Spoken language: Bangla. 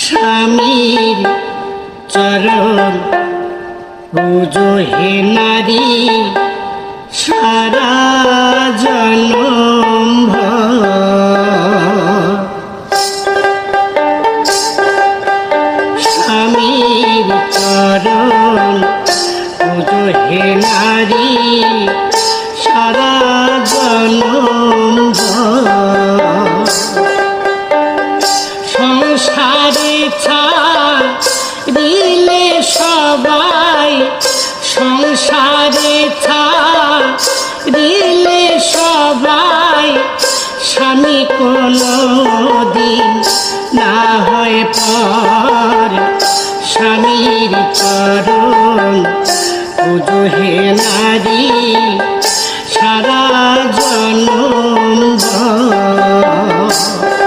স্বামীর চরণ পুজো হে নারী সারা জনম ভর। স্বামীর চরণ পুজো হে নারী সারা জনম ভর। সংসারে ছাড়িলে সবাই, সংসারে ছাড়িলে সবাই, স্বামী কোনদিন না হয় পর। স্বামীর চরণ পুজো হে নারী সারা জনম ভর।